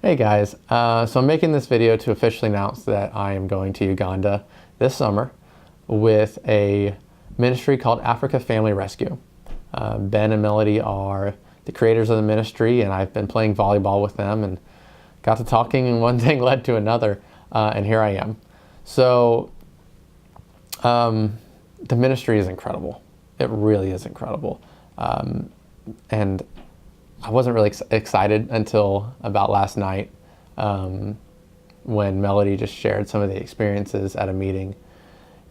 Hey guys, so I'm making this video to officially announce that I am going to Uganda this summer with a ministry called Africa Family Rescue. Ben and Melody are the creators of the ministry, and I've been playing volleyball with them and got to talking, and one thing led to another, and here I am. So the ministry is incredible. It really is incredible. And I wasn't really excited until about last night when Melody just shared some of the experiences at a meeting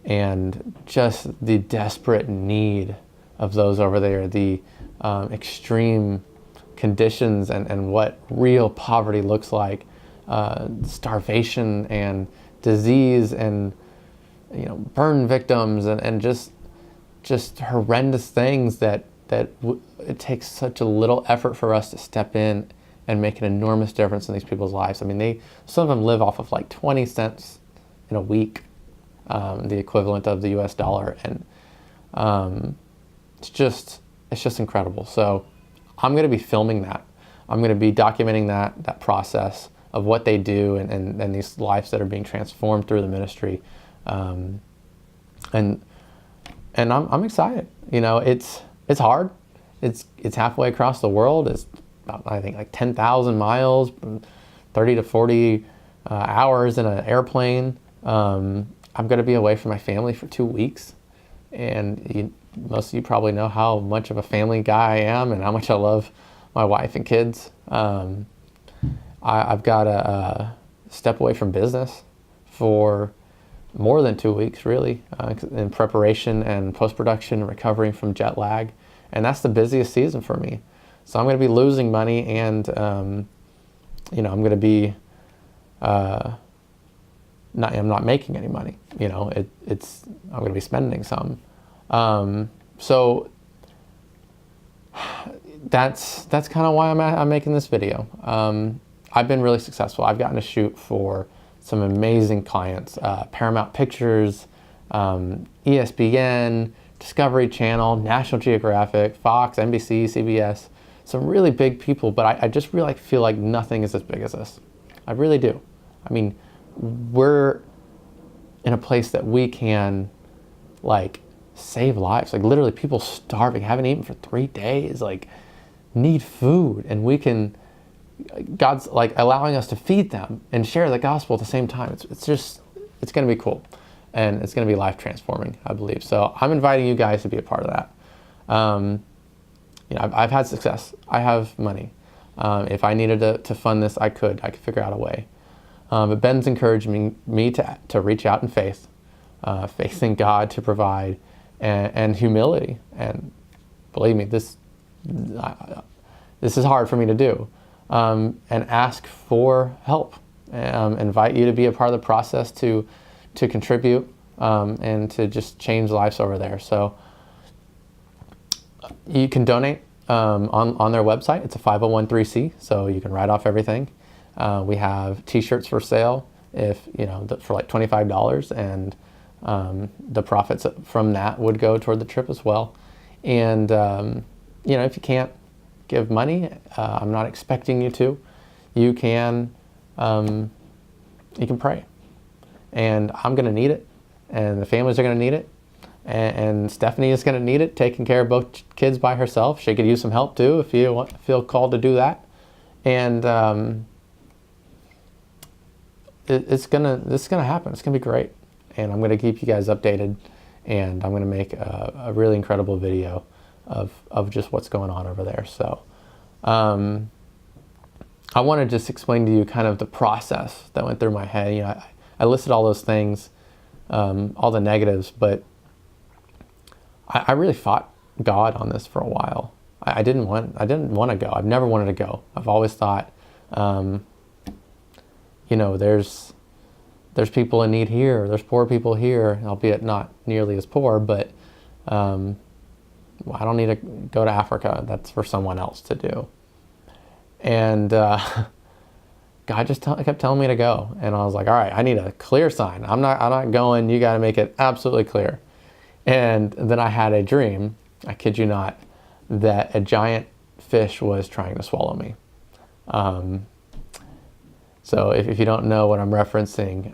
and just the desperate need of those over there, the extreme conditions and what real poverty looks like, starvation and disease and burn victims and just horrendous things that it takes such a little effort for us to step in and make an enormous difference in these people's lives. I mean, some of them live off of like 20 cents in a week, the equivalent of the US dollar. And it's just incredible. So I'm going to be filming that. I'm going to be documenting that process of what they do and these lives that are being transformed through the ministry. And I'm excited. It's hard. It's halfway across the world. It's about, I think, like 10,000 miles, 30 to 40 hours in an airplane. I'm going to be away from my family for 2 weeks. And most of you probably know how much of a family guy I am and how much I love my wife and kids. I've got to step away from business for more than 2 weeks, really, in preparation and post-production and recovering from jet lag. And that's the busiest season for me. So I'm going to be losing money and, I'm going to be, I'm not making any money. I'm going to be spending some. So that's kind of why I'm making this video. I've been really successful. I've gotten to shoot for some amazing clients, Paramount Pictures, ESPN, Discovery Channel, National Geographic, Fox, NBC, CBS, some really big people, but I just really feel like nothing is as big as this. I really do. I mean, we're in a place that we can save lives. Literally people starving, haven't eaten for 3 days, need food, and God's allowing us to feed them and share the gospel at the same time. It's going to be cool, and it's going to be life transforming, I believe. So I'm inviting you guys to be a part of that. I've had success. I have money. If I needed to fund this, I could figure out a way. But Ben's encouraging me to reach out in faith, faith in God to provide, and humility. And believe me, this is hard for me to do. And ask for help. Invite you to be a part of the process to contribute and to just change lives over there. So you can donate on their website. It's a 501(c), so you can write off everything. We have T-shirts for sale for like $25, and the profits from that would go toward the trip as well. And if you can't give money, I'm not expecting you to. You can pray, and I'm going to need it, and the families are going to need it, and Stephanie is going to need it, taking care of both kids by herself. She could use some help too if you feel called to do that. And it's gonna happen. It's gonna be great, and I'm gonna keep you guys updated, and I'm gonna make a really incredible video of just what's going on over there. So I want to just explain to you kind of the process that went through my head. I listed all those things, all the negatives, but I really fought God on this for a while. I didn't want to go. I've never wanted to go. I've always thought, there's people in need here, there's poor people here, albeit not nearly as poor, but I don't need to go to Africa. That's for someone else to do. And God just kept telling me to go, and I was like, all right, I need a clear sign. I'm not going. You got to make it absolutely clear. And then I had a dream, I kid you not, that a giant fish was trying to swallow me. So if you don't know what I'm referencing,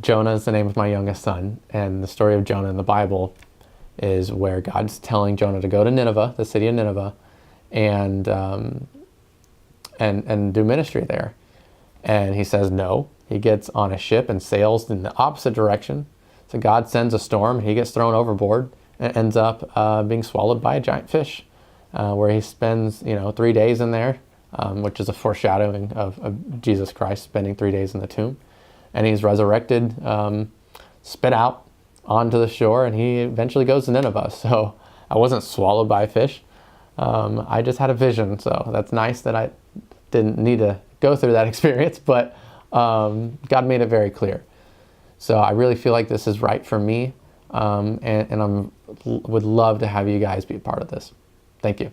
Jonah is the name of my youngest son, and the story of Jonah in the Bible is where God's telling Jonah to go to Nineveh, the city of Nineveh, and do ministry there. And he says no. He gets on a ship and sails in the opposite direction. So God sends a storm, and he gets thrown overboard and ends up being swallowed by a giant fish, where he spends 3 days in there, which is a foreshadowing of Jesus Christ spending 3 days in the tomb. And he's resurrected, spit out onto the shore, and he eventually goes to Nineveh. So I wasn't swallowed by a fish. I just had a vision. So that's nice that I didn't need to go through that experience, but God made it very clear. So I really feel like this is right for me, and would love to have you guys be a part of this. Thank you.